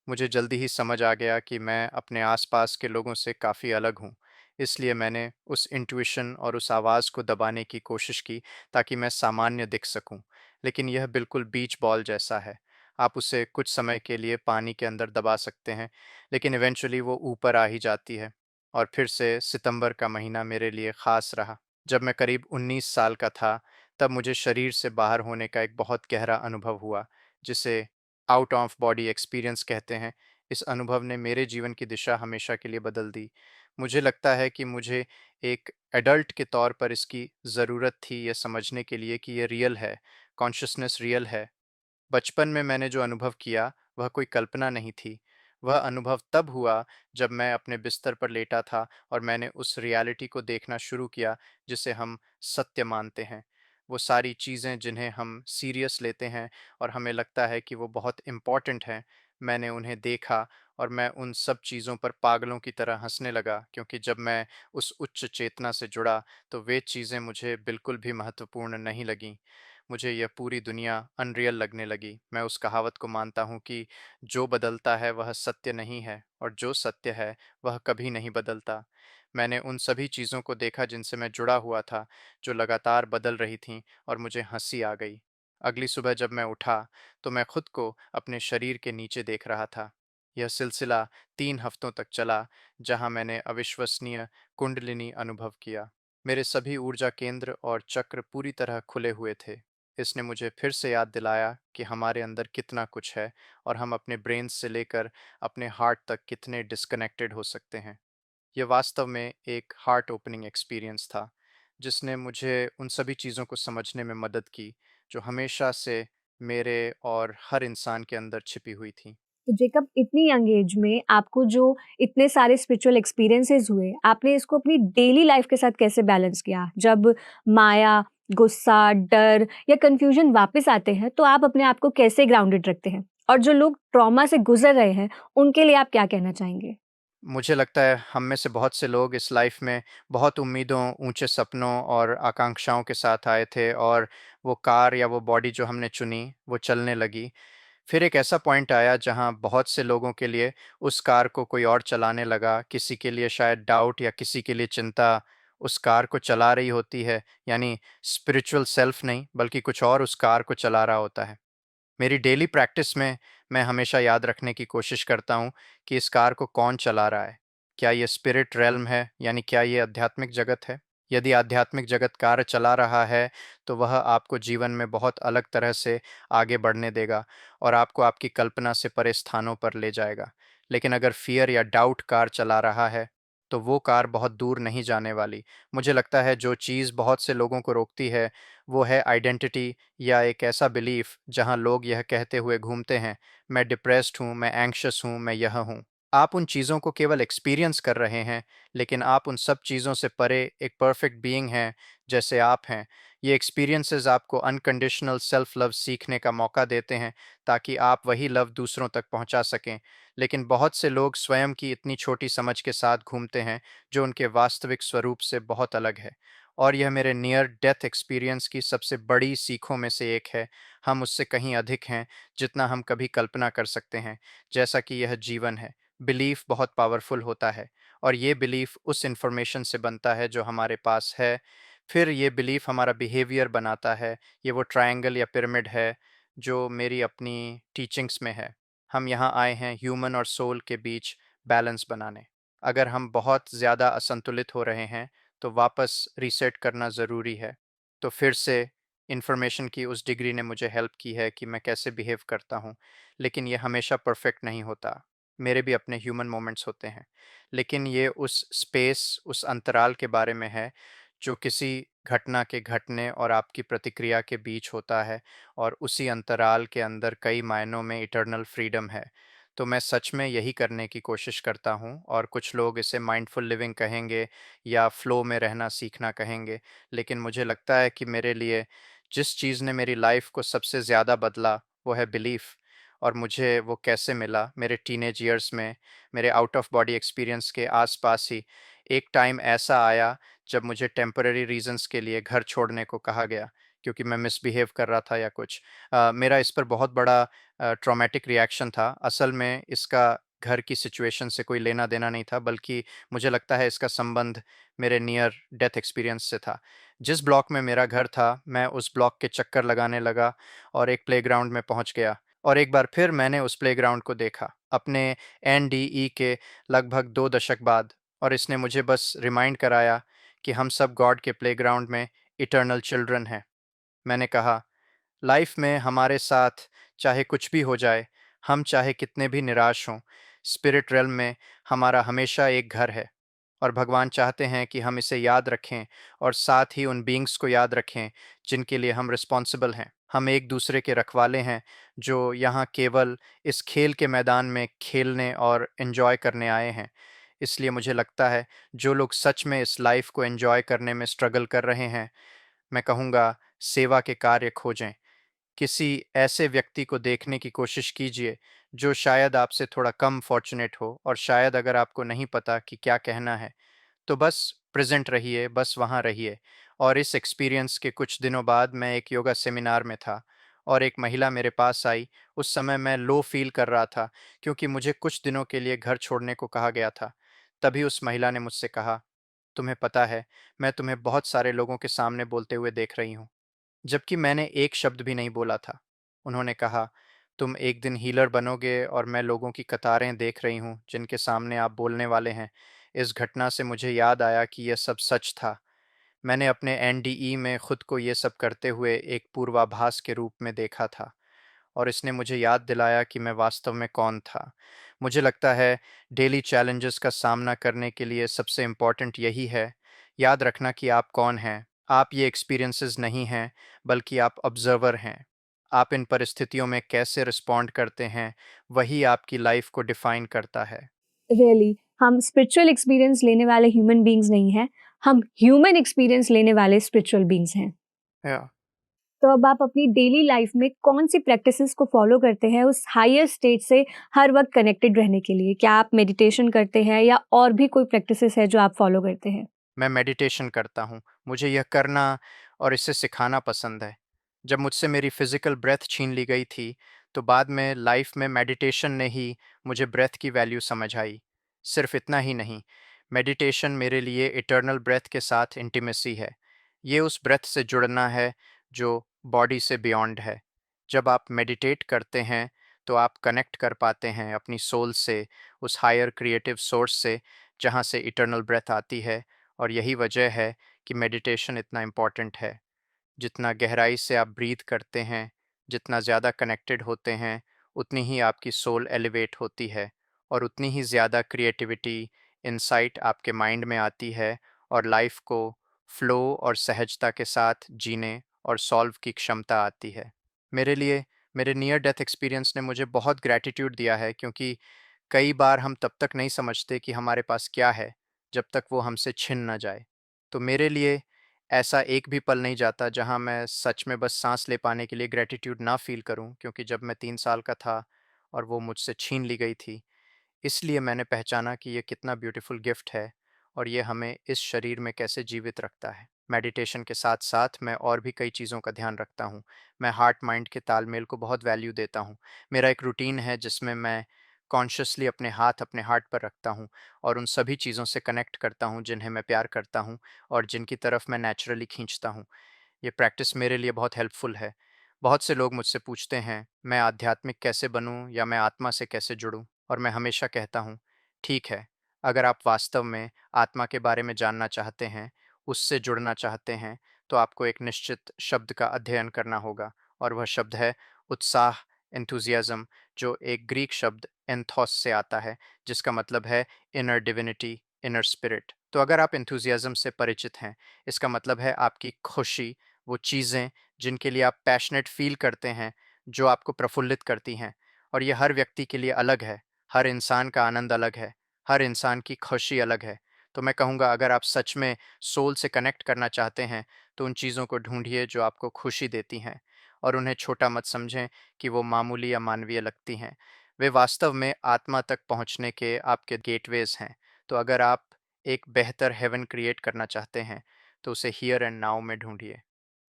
मुझे जल्दी ही समझ आ गया कि मैं अपने आस-पास के लोगों से काफ़ी अलग हूँ। इसलिए मैंने उस इंट्यूशन और उस आवाज़ को दबाने की कोशिश की, ताकि मैं सामान्य दिख सकूं। लेकिन यह बिल्कुल बीच बॉल जैसा है। आप उसे कुछ समय के लिए पानी के अंदर दबा सकते हैं, लेकिन इवेंचुअली वो ऊपर आ ही जाती है। और फिर से सितंबर का महीना मेरे लिए ख़ास रहा। जब मैं करीब 19 साल का था, तब मुझे शरीर से बाहर होने का एक बहुत गहरा अनुभव हुआ, जिसे आउट ऑफ बॉडी एक्सपीरियंस कहते हैं। इस अनुभव ने मेरे जीवन की दिशा हमेशा के लिए बदल दी। मुझे लगता है कि मुझे एक एडल्ट के तौर पर इसकी ज़रूरत थी, ये समझने के लिए कि ये रियल है, कॉन्शसनेस रियल है। बचपन में मैंने जो अनुभव किया, वह कोई कल्पना नहीं थी। वह अनुभव तब हुआ जब मैं अपने बिस्तर पर लेटा था और मैंने उस रियलिटी को देखना शुरू किया जिसे हम सत्य मानते हैं। वो सारी चीज़ें जिन्हें हम सीरियस लेते हैं और हमें लगता है कि वो बहुत इम्पोर्टेंट हैं, मैंने उन्हें देखा और मैं उन सब चीज़ों पर पागलों की तरह हँसने लगा, क्योंकि जब मैं उस उच्च चेतना से जुड़ा, तो वे चीज़ें मुझे बिल्कुल भी महत्वपूर्ण नहीं लगीं। मुझे यह पूरी दुनिया अनरियल लगने लगी। मैं उस कहावत को मानता हूँ कि जो बदलता है वह सत्य नहीं है और जो सत्य है वह कभी नहीं बदलता। मैंने उन सभी चीज़ों को देखा जिनसे मैं जुड़ा हुआ था, जो लगातार बदल रही थीं, और मुझे हँसी आ गई। अगली सुबह जब मैं उठा, तो मैं खुद को अपने शरीर के नीचे देख रहा था। यह सिलसिला 3 हफ्तों तक चला, जहाँ मैंने अविश्वसनीय कुंडलिनी अनुभव किया। मेरे सभी ऊर्जा केंद्र और चक्र पूरी तरह खुले हुए थे। इसने मुझे फिर से याद दिलाया कि हमारे अंदर कितना कुछ है और हम अपने ब्रेन से लेकर अपने हार्ट तक कितने डिस्कनेक्टेड हो सकते हैं। ये वास्तव में एक हार्ट ओपनिंग एक्सपीरियंस था, जिसने मुझे उन सभी चीज़ों को समझने में मदद की, जो हमेशा से मेरे और हर इंसान के अंदर छिपी हुई थी। तो जेकब इतनी यंग एज में आपको जो इतने सारे स्पिरिचुअल एक्सपीरियंसेस हुए, आपने इसको अपनी डेली लाइफ के साथ कैसे बैलेंस किया? जब माया, गुस्सा, डर या कन्फ्यूजन वापस आते हैं, तो आप अपने आप को कैसे ग्राउंडेड रखते हैं? और जो लोग ट्रॉमा से गुज़र रहे हैं, उनके लिए आप क्या कहना चाहेंगे? मुझे लगता है हम में से बहुत से लोग इस लाइफ में बहुत उम्मीदों, ऊंचे सपनों और आकांक्षाओं के साथ आए थे, और वो कार या वो बॉडी जो हमने चुनी, वो चलने लगी। फिर एक ऐसा पॉइंट आया जहां बहुत से लोगों के लिए उस कार को कोई और चलाने लगा। किसी के लिए शायद डाउट या किसी के लिए चिंता उस कार को चला रही होती है, यानी स्पिरिचुअल सेल्फ नहीं बल्कि कुछ और उस कार को चला रहा होता है। मेरी डेली प्रैक्टिस में मैं हमेशा याद रखने की कोशिश करता हूँ कि इस कार को कौन चला रहा है। क्या ये स्पिरिट रेल्म है, यानी क्या ये आध्यात्मिक जगत है? यदि आध्यात्मिक जगत कार चला रहा है, तो वह आपको जीवन में बहुत अलग तरह से आगे बढ़ने देगा और आपको आपकी कल्पना से परे स्थानों पर ले जाएगा। लेकिन अगर फियर या डाउट कार चला रहा है, तो वो कार बहुत दूर नहीं जाने वाली। मुझे लगता है जो चीज़ बहुत से लोगों को रोकती है, वो है आइडेंटिटी, या एक ऐसा बिलीफ जहां लोग यह कहते हुए घूमते हैं, मैं डिप्रेस्ड हूं, मैं एंग्शियस हूं, मैं यह हूं। आप उन चीज़ों को केवल एक्सपीरियंस कर रहे हैं, लेकिन आप उन सब चीज़ों से परे एक परफेक्ट बीइंग हैं, जैसे आप हैं। ये एक्सपीरियंसेस आपको अनकंडीशनल सेल्फ लव सीखने का मौका देते हैं, ताकि आप वही लव दूसरों तक पहुंचा सकें। लेकिन बहुत से लोग स्वयं की इतनी छोटी समझ के साथ घूमते हैं, जो उनके वास्तविक स्वरूप से बहुत अलग है। और यह मेरे नियर डेथ एक्सपीरियंस की सबसे बड़ी सीखों में से एक है। हम उससे कहीं अधिक हैं, जितना हम कभी कल्पना कर सकते हैं। जैसा कि यह जीवन है, बिलीफ बहुत पावरफुल होता है, और ये बिलीफ उस इंफॉर्मेशन से बनता है जो हमारे पास है। फिर ये बिलीफ हमारा बिहेवियर बनाता है। ये वो ट्रायंगल या पिरामिड है जो मेरी अपनी टीचिंग्स में है। हम यहाँ आए हैं ह्यूमन और सोल के बीच बैलेंस बनाने। अगर हम बहुत ज़्यादा असंतुलित हो रहे हैं, तो वापस रीसेट करना ज़रूरी है। तो फिर से इन्फॉर्मेशन की उस डिग्री ने मुझे हेल्प की है कि मैं कैसे बिहेव करता हूँ, लेकिन ये हमेशा परफेक्ट नहीं होता। मेरे भी अपने ह्यूमन मोमेंट्स होते हैं, लेकिन ये उस स्पेस, उस अंतराल के बारे में है, जो किसी घटना के घटने और आपकी प्रतिक्रिया के बीच होता है, और उसी अंतराल के अंदर कई मायनों में इटर्नल फ्रीडम है। तो मैं सच में यही करने की कोशिश करता हूँ, और कुछ लोग इसे माइंडफुल लिविंग कहेंगे या फ्लो में रहना सीखना कहेंगे। लेकिन मुझे लगता है कि मेरे लिए जिस चीज़ ने मेरी लाइफ को सबसे ज़्यादा बदला, वो है बिलीफ। और मुझे वो कैसे मिला, मेरे टीनेज ईयर्स में, मेरे आउट ऑफ बॉडी एक्सपीरियंस के आसपास ही एक टाइम ऐसा आया जब मुझे टेम्पररी रीजंस के लिए घर छोड़ने को कहा गया, क्योंकि मैं मिसबिहेव कर रहा था या कुछ। मेरा इस पर बहुत बड़ा ट्रॉमेटिक रिएक्शन था। असल में इसका घर की सिचुएशन से कोई लेना देना नहीं था, बल्कि मुझे लगता है इसका संबंध मेरे नियर डेथ एक्सपीरियंस से था। जिस ब्लॉक में मेरा घर था, मैं उस ब्लॉक के चक्कर लगाने लगा और एक प्लेग्राउंड में पहुंच गया। और एक बार फिर मैंने उस प्लेग्राउंड को देखा, अपने एनडीई के लगभग 2 दशक बाद। और इसने मुझे बस रिमाइंड कराया कि हम सब गॉड के प्लेग्राउंड में इटर्नल चिल्ड्रन हैं। मैंने कहा, लाइफ में हमारे साथ चाहे कुछ भी हो जाए, हम चाहे कितने भी निराश हों, स्पिरिट रेल्म में हमारा हमेशा एक घर है। और भगवान चाहते हैं कि हम इसे याद रखें, और साथ ही उन बीइंग्स को याद रखें जिनके लिए हम रिस्पॉन्सिबल हैं। हम एक दूसरे के रखवाले हैं, जो यहाँ केवल इस खेल के मैदान में खेलने और एंजॉय करने आए हैं। इसलिए मुझे लगता है जो लोग सच में इस लाइफ को एंजॉय करने में स्ट्रगल कर रहे हैं, मैं कहूँगा सेवा के कार्य खोजें। किसी ऐसे व्यक्ति को देखने की कोशिश कीजिए जो शायद आपसे थोड़ा कम फॉर्चुनेट हो, और शायद अगर आपको नहीं पता कि क्या कहना है, तो बस प्रेज़ेंट रहिए, बस वहाँ रहिए। और इस एक्सपीरियंस के कुछ दिनों बाद मैं एक योगा सेमिनार में था और एक महिला मेरे पास आई। उस समय मैं लो फ़ील कर रहा था क्योंकि मुझे कुछ दिनों के लिए घर छोड़ने को कहा गया था। तभी उस महिला ने मुझसे कहा, "तुम्हें पता है, मैं तुम्हें बहुत सारे लोगों के सामने बोलते हुए देख रही हूँ।" जबकि मैंने एक शब्द भी नहीं बोला था। उन्होंने कहा, "तुम एक दिन हीलर बनोगे और मैं लोगों की कतारें देख रही हूँ जिनके सामने आप बोलने वाले हैं।" इस घटना से मुझे याद आया कि यह सब सच था। मैंने अपने एनडीई में खुद को ये सब करते हुए एक पूर्वाभास के रूप में देखा था, और इसने मुझे याद दिलाया कि मैं वास्तव में कौन था। मुझे लगता है डेली चैलेंजेस का सामना करने के लिए सबसे इम्पोर्टेंट यही है, याद रखना कि आप कौन हैं। आप ये एक्सपीरियंसेस नहीं हैं, बल्कि आप ऑब्जर्वर हैं। आप इन परिस्थितियों में कैसे रिस्पॉन्ड करते हैं, वही आपकी लाइफ को डिफाइन करता है। रियली हम स्पिरिचुअल एक्सपीरियंस लेने वाले ह्यूमन बीइंग्स नहीं हैं, हम ह्यूमन एक्सपीरियंस लेने वाले स्पिरिचुअल बीइंग्स हैं। या तो अब आप अपनी डेली लाइफ में कौन-सी प्रैक्टिसेज़ को फ़ॉलो करते हैं उस हायर स्टेट से हर वक़्त कनेक्टेड रहने के लिए? क्या आप मेडिटेशन करते हैं या और भी कोई प्रैक्टिसेज़ है जो आप फ़ॉलो करते हैं? मैं मेडिटेशन करता हूँ। मुझे यह करना और इसे सिखाना पसंद है। जब मुझसे मेरी फ़िज़िकल ब्रेथ छीन ली गई थी, तो बाद में लाइफ़ में मेडिटेशन ने ही मुझे ब्रेथ की वैल्यू समझ आई। सिर्फ़ इतना ही नहीं, मेडिटेशन मेरे लिए इटर्नल ब्रेथ के साथ इंटिमेसी है। ये उस ब्रेथ से जुड़ना है जो बॉडी से बियॉन्ड है। जब आप मेडिटेट करते हैं, तो आप कनेक्ट कर पाते हैं अपनी सोल से, उस हायर क्रिएटिव सोर्स से, जहाँ से इटर्नल ब्रेथ आती है। और यही वजह है कि मेडिटेशन इतना इम्पॉर्टेंट है। जितना गहराई से आप ब्रीथ करते हैं, जितना ज़्यादा कनेक्टेड होते हैं, उतनी ही आपकी सोल एलिवेट होती है, और उतनी ही ज़्यादा क्रिएटिविटी, इनसाइट आपके माइंड में आती है, और लाइफ को फ्लो और सहजता के साथ जीने और सॉल्व की क्षमता आती है। मेरे लिए मेरे नियर डेथ एक्सपीरियंस ने मुझे बहुत ग्रैटिट्यूड दिया है, क्योंकि कई बार हम तब तक नहीं समझते कि हमारे पास क्या है, जब तक वो हमसे छिन ना जाए। तो मेरे लिए ऐसा एक भी पल नहीं जाता जहाँ मैं सच में बस सांस ले पाने के लिए ग्रैटिट्यूड ना फील करूँ, क्योंकि जब मैं 3 साल का था और वो मुझसे छीन ली गई थी, इसलिए मैंने पहचाना कि ये कितना ब्यूटीफुल गिफ्ट है और ये हमें इस शरीर में कैसे जीवित रखता है। मेडिटेशन के साथ साथ मैं और भी कई चीज़ों का ध्यान रखता हूँ। मैं हार्ट माइंड के तालमेल को बहुत वैल्यू देता हूँ। मेरा एक रूटीन है जिसमें मैं कॉन्शियसली अपने हाथ अपने हार्ट पर रखता हूँ और उन सभी चीज़ों से कनेक्ट करता हूँ जिन्हें मैं प्यार करता हूँ और जिनकी तरफ मैं नेचुरली खींचता हूँ। ये प्रैक्टिस मेरे लिए बहुत हेल्पफुल है। बहुत से लोग मुझसे पूछते हैं, मैं आध्यात्मिक कैसे बनूं या मैं आत्मा से कैसे जुड़ूं? और मैं हमेशा कहता हूँ, ठीक है, अगर आप वास्तव में आत्मा के बारे में जानना चाहते हैं, उससे जुड़ना चाहते हैं, तो आपको एक निश्चित शब्द का अध्ययन करना होगा, और वह शब्द है उत्साह, एंथुसियाज्म, जो एक ग्रीक शब्द एंथोस से आता है, जिसका मतलब है इनर डिविनिटी, इनर स्पिरिट। तो अगर आप एंथुसियाज्म से परिचित हैं, इसका मतलब है आपकी खुशी, वो चीज़ें जिनके लिए आप पैशनेट फ़ील करते हैं, जो आपको प्रफुल्लित करती हैं, और ये हर व्यक्ति के लिए अलग है। हर इंसान का आनंद अलग है, हर इंसान की खुशी अलग है। तो मैं कहूँगा, अगर आप सच में सोल से कनेक्ट करना चाहते हैं, तो उन चीज़ों को ढूँढिए जो आपको खुशी देती हैं, और उन्हें छोटा मत समझें कि वो मामूली या मानवीय लगती हैं। वे वास्तव में आत्मा तक पहुँचने के आपके गेटवेज़ हैं। तो अगर आप एक बेहतर हेवन क्रिएट करना चाहते हैं, तो उसे हियर एंड नाउ में ढूँढिए।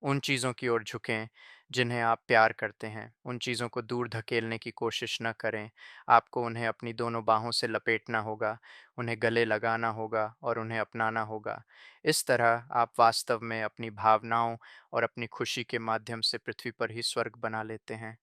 उन चीज़ों की ओर झुकें जिन्हें आप प्यार करते हैं, उन चीज़ों को दूर धकेलने की कोशिश न करें। आपको उन्हें अपनी दोनों बाहों से लपेटना होगा, उन्हें गले लगाना होगा और उन्हें अपनाना होगा। इस तरह आप वास्तव में अपनी भावनाओं और अपनी खुशी के माध्यम से पृथ्वी पर ही स्वर्ग बना लेते हैं।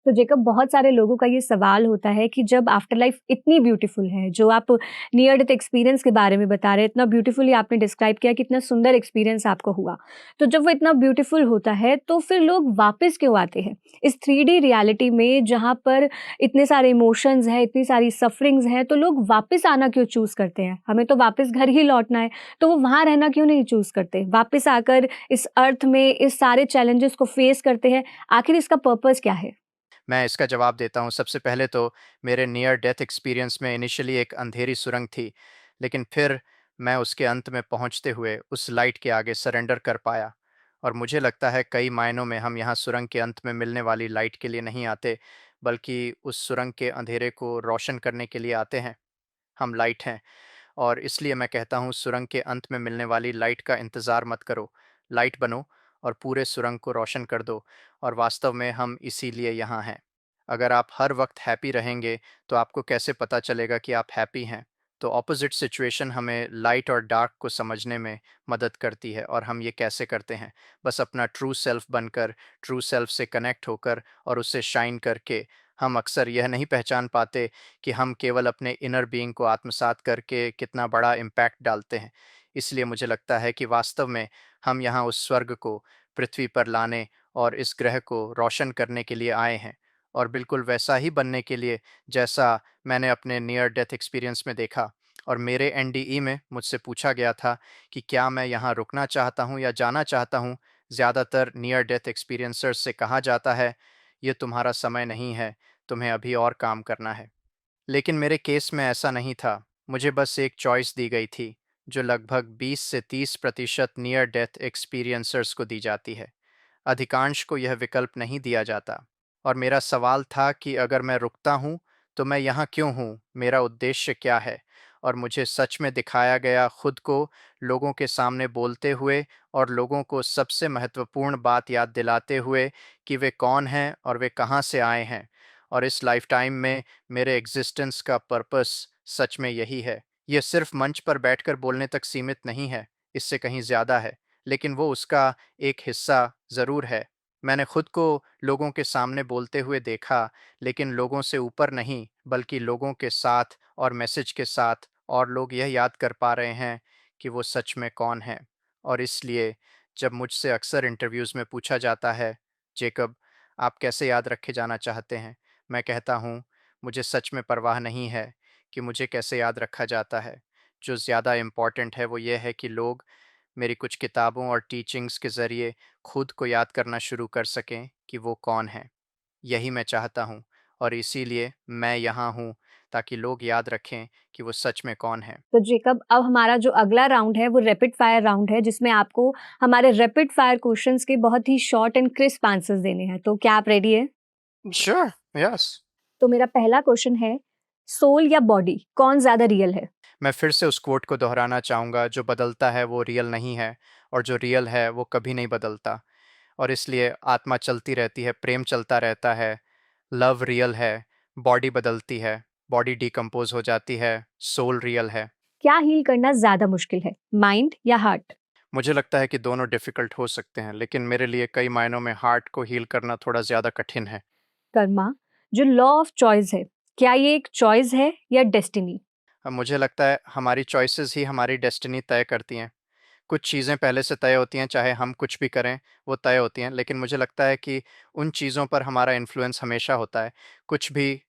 तो जेकब बहुत सारे लोगों का ये सवाल होता है कि जब आफ्टर लाइफ इतनी ब्यूटीफुल है, जो आप नियर डेथ एक्सपीरियंस के बारे में बता रहे हैं, इतना ब्यूटीफुली आपने डिस्क्राइब किया कि इतना सुंदर एक्सपीरियंस आपको हुआ। तो जब वो इतना ब्यूटीफुल होता है, तो फिर लोग वापस क्यों आते हैं? इस 3D रियलिटी में जहाँ पर इतने सारे इमोशंस हैं, इतनी सारी सफरिंग्स हैं, तो लोग वापस आना क्यों चूज़ करते हैं? हमें तो वापस घर ही लौटना है, तो वो वहाँ रहना क्यों नहीं चूज़ करते? वापस आकर इस अर्थ में इस सारे चैलेंजेस को फेस करते हैं, आखिर इसका पर्पज़ क्या है? मैं इसका जवाब देता हूँ। सबसे पहले तो मेरे नियर डेथ एक्सपीरियंस में इनिशियली एक अंधेरी सुरंग थी, लेकिन फिर मैं उसके अंत में पहुँचते हुए उस लाइट के आगे सरेंडर कर पाया। और मुझे लगता है कई मायनों में हम यहाँ सुरंग के अंत में मिलने वाली लाइट के लिए नहीं आते, बल्कि उस सुरंग के अंधेरे को रोशन करने के लिए आते हैं। हम लाइट हैं, और इसलिए मैं कहता हूँ सुरंग के अंत में मिलने वाली लाइट का इंतज़ार मत करो। लाइट बनो और पूरे सुरंग को रोशन कर दो। और वास्तव में हम इसीलिए यहाँ हैं। अगर आप हर वक्त हैप्पी रहेंगे तो आपको कैसे पता चलेगा कि आप हैप्पी हैं? तो ऑपोजिट सिचुएशन हमें लाइट और डार्क को समझने में मदद करती है, और हम ये कैसे करते हैं? बस अपना ट्रू सेल्फ बनकर, ट्रू सेल्फ से कनेक्ट होकर और उससे शाइन करके। हम अक्सर यह नहीं पहचान पाते कि हम केवल अपने इनर बीइंग को आत्मसात करके कितना बड़ा इम्पैक्ट डालते हैं। इसलिए मुझे लगता है कि वास्तव में हम यहाँ उस स्वर्ग को पृथ्वी पर लाने और इस ग्रह को रोशन करने के लिए आए हैं, और बिल्कुल वैसा ही बनने के लिए जैसा मैंने अपने नियर डेथ एक्सपीरियंस में देखा। और मेरे एनडीई में मुझसे पूछा गया था कि क्या मैं यहाँ रुकना चाहता हूँ या जाना चाहता हूँ। ज़्यादातर नियर डेथ एक्सपीरियंसर्स से कहा जाता है, ये तुम्हारा समय नहीं है, तुम्हें अभी और काम करना है। लेकिन मेरे केस में ऐसा नहीं था। मुझे बस एक चॉइस दी गई थी, जो लगभग 20 से 30% नियर डेथ एक्सपीरियंसर्स को दी जाती है। अधिकांश को यह विकल्प नहीं दिया जाता। और मेरा सवाल था कि अगर मैं रुकता हूँ, तो मैं यहाँ क्यों हूँ? मेरा उद्देश्य क्या है? और मुझे सच में दिखाया गया खुद को लोगों के सामने बोलते हुए, और लोगों को सबसे महत्वपूर्ण बात याद दिलाते हुए कि वे कौन हैं और वे कहाँ से आए हैं। और इस लाइफ़टाइम में मेरे एग्ज़िस्टेंस का पर्पस सच में यही है। ये सिर्फ़ मंच पर बैठकर बोलने तक सीमित नहीं है, इससे कहीं ज़्यादा है। लेकिन वो उसका एक हिस्सा ज़रूर है। मैंने खुद को लोगों के सामने बोलते हुए देखा, लेकिन लोगों से ऊपर नहीं, बल्कि लोगों के साथ और मैसेज के साथ, और लोग यह याद कर पा रहे हैं कि वो सच में कौन हैं। और इसलिए जब मुझसे अक्सर इंटरव्यूज़ में पूछा जाता है, "जेकब, आप कैसे याद रखे जाना चाहते हैं?" मैं कहता हूँ, मुझे सच में परवाह नहीं है कि मुझे कैसे याद रखा जाता है। जो ज़्यादा इम्पोर्टेंट है वो ये है कि लोग मेरी कुछ किताबों और टीचिंग्स के ज़रिए खुद को याद करना शुरू कर सकें कि वो कौन है। यही मैं चाहता हूँ, और इसीलिए मैं यहाँ हूँ, ताकि लोग याद रखें कि वो सच में कौन है। तो जेकब, अब हमारा जो अगला राउंड है वो रैपिड फायर राउंड है, जिसमें आपको हमारे रैपिड फायर क्वेश्चंस के बहुत ही शॉर्ट एंड क्रिस्प आंसर्स देने हैं। तो क्या आप रेडी हैं? Sure, yes. तो मेरा पहला क्वेश्चन है, सोल या बॉडी कौन ज़्यादा रियल है? मैं फिर से उस कोट को दोहराना चाहूँगा, जो बदलता है वो रियल नहीं है, और जो रियल है वो कभी नहीं बदलता। और इसलिए आत्मा चलती रहती है, प्रेम चलता रहता है, लव रियल है, बॉडी बदलती है, बॉडी डिकम्पोज हो जाती है, सोल रियल है। क्या हील करना ज़्यादा मुश्किल है, माइंड या हार्ट? मुझे लगता है कि दोनों डिफ़िकल्ट हो सकते हैं, लेकिन मेरे लिए कई मायनों में हार्ट को हील करना थोड़ा ज़्यादा कठिन है। कर्मा, जो लॉ ऑफ चॉइस है, क्या ये एक चॉइस है या डेस्टिनी? अब मुझे लगता है हमारी चॉइसेस ही हमारी डेस्टिनी तय करती हैं। कुछ चीज़ें पहले से तय होती हैं, चाहे हम कुछ भी करें, वो तय होती हैं। लेकिन मुझे लगता है कि उन चीज़ों पर हमारा इन्फ्लुएंस हमेशा होता है। कुछ भी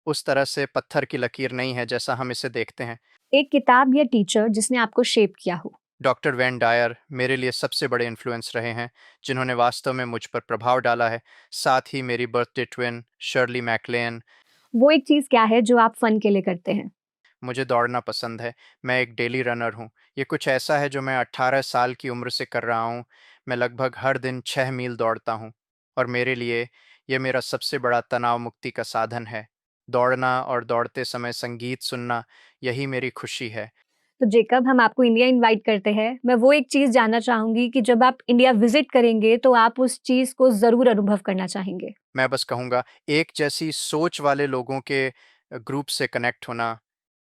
उस तरह से पत्थर की लकीर नहीं है, जैसा हम इसे देखते हैं। एक किताब या टीचर जिसने आपको शेप किया हो? डॉक्टर वैन डायर मेरे लिए सबसे बड़े इन्फ्लुएंस रहे हैं, जिन्होंने वास्तव में मुझ पर प्रभाव डाला है। साथ ही मेरी बर्थडे ट्विन शर्ली मैक्लेन। वो एक चीज़ क्या है जो आप फन के लिए करते हैं? मुझे दौड़ना पसंद है। मैं एक डेली रनर हूँ। ये कुछ ऐसा है जो मैं 18 साल की उम्र से कर रहा हूँ। मैं लगभग हर दिन 6 मील दौड़ता हूँ, और मेरे लिए ये मेरा सबसे बड़ा तनाव मुक्ति का साधन है। दौड़ना और दौड़ते समय संगीत सुनना, यही मेरी खुशी है। तो जेकब, हम आपको इंडिया इनवाइट करते हैं। मैं वो एक चीज़ जानना चाहूँगी कि जब आप इंडिया विज़िट करेंगे तो आप उस चीज़ को ज़रूर अनुभव करना चाहेंगे। मैं बस कहूँगा, एक जैसी सोच वाले लोगों के ग्रुप से कनेक्ट होना,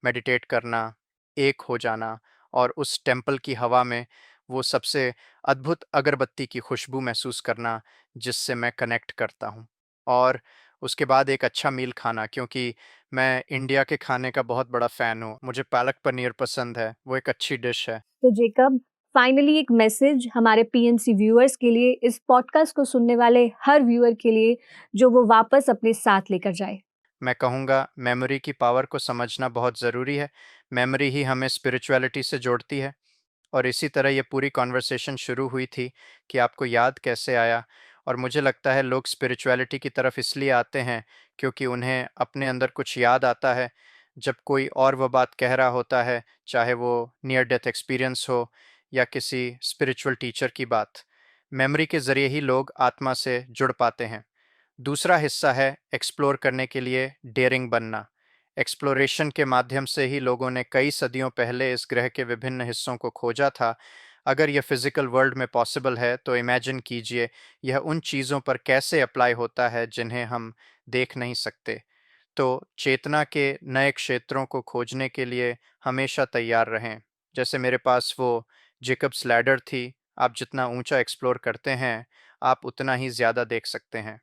मेडिटेट करना, एक हो जाना, और उस टेम्पल की हवा में वो सबसे अद्भुत अगरबत्ती की खुशबू महसूस करना, जिससे मैं कनेक्ट करता हूँ। और उसके बाद एक अच्छा मील खाना, क्योंकि मैं इंडिया के खाने का बहुत बड़ा फ़ैन हूँ। मुझे पालक पनीर पसंद है, वो एक अच्छी डिश है। तो जेकब, फाइनली एक मैसेज हमारे पीएनसी व्यूअर्स के लिए, इस पॉडकास्ट को सुनने वाले हर व्यूअर के लिए, जो वो वापस अपने साथ लेकर जाए। मैं कहूँगा, मेमोरी की पावर को समझना बहुत ज़रूरी है। मेमोरी ही हमें स्पिरिचुअलिटी से जोड़ती है। और इसी तरह ये पूरी कॉन्वर्सेशन शुरू हुई थी कि आपको याद कैसे आया। और मुझे लगता है लोग स्पिरिचुअलिटी की तरफ इसलिए आते हैं क्योंकि उन्हें अपने अंदर कुछ याद आता है, जब कोई और वो बात कह रहा होता है, चाहे वो नियर डेथ एक्सपीरियंस हो या किसी स्पिरिचुअल टीचर की बात। मेमोरी के जरिए ही लोग आत्मा से जुड़ पाते हैं। दूसरा हिस्सा है एक्सप्लोर करने के लिए डेयरिंग बनना। एक्सप्लोरेशन के माध्यम से ही लोगों ने कई सदियों पहले इस ग्रह के विभिन्न हिस्सों को खोजा था। अगर यह फिजिकल वर्ल्ड में पॉसिबल है तो इमेजिन कीजिए यह उन चीज़ों पर कैसे अप्लाई होता है जिन्हें हम देख नहीं सकते। तो चेतना के नए क्षेत्रों को खोजने के लिए हमेशा तैयार रहें। जैसे मेरे पास वो जेकब्स लैडर थी। आप जितना ऊंचा एक्सप्लोर करते हैं, आप उतना ही ज़्यादा देख सकते हैं।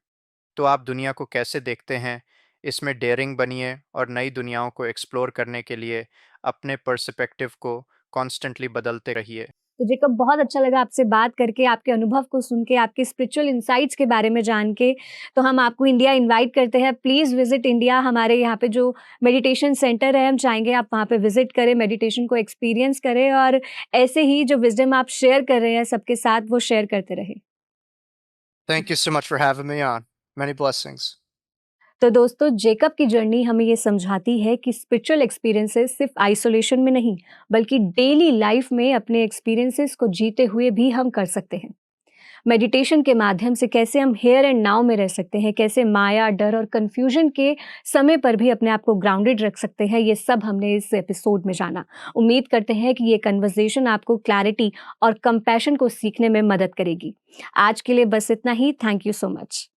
तो आप दुनिया को कैसे देखते हैं, इसमें डेयरिंग बनिए और नई दुनियाओं को एक्सप्लोर करने के लिए अपने पर्सपेक्टिव को कॉन्स्टेंटली बदलते रहिए। तो जेकब बहुत अच्छा लगा आपसे बात करके, आपके अनुभव को सुन के, आपके स्पिरिचुअल इनसाइट्स के बारे में जान के। तो हम आपको इंडिया इनवाइट करते हैं, प्लीज़ विज़िट इंडिया। हमारे यहाँ पे जो मेडिटेशन सेंटर है, हम चाहेंगे आप वहाँ पे विज़िट करें, मेडिटेशन को एक्सपीरियंस करें और ऐसे ही जो विज़डम आप शेयर कर रहे हैं सबके साथ, वो शेयर करते रहें। Thank you so much for having me on. Many blessings. तो दोस्तों, जेकब की जर्नी हमें ये समझाती है कि स्पिरिचुअल एक्सपीरियंसेस सिर्फ आइसोलेशन में नहीं, बल्कि डेली लाइफ में अपने एक्सपीरियंसेस को जीते हुए भी हम कर सकते हैं। मेडिटेशन के माध्यम से कैसे हम हियर एंड नाउ में रह सकते हैं, कैसे माया, डर और कंफ्यूजन के समय पर भी अपने आप को ग्राउंडेड रख सकते हैं, ये सब हमने इस एपिसोड में जाना। उम्मीद करते हैं कि ये कन्वर्सेशन आपको क्लैरिटी और कंपैशन को सीखने में मदद करेगी। आज के लिए बस इतना ही। Thank you so much.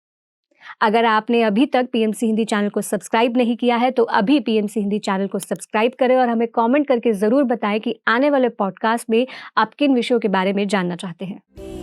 अगर आपने अभी तक पीएमसी हिंदी चैनल को सब्सक्राइब नहीं किया है, तो अभी पीएमसी हिंदी चैनल को सब्सक्राइब करें और हमें कमेंट करके ज़रूर बताएं कि आने वाले पॉडकास्ट में आप किन विषयों के बारे में जानना चाहते हैं।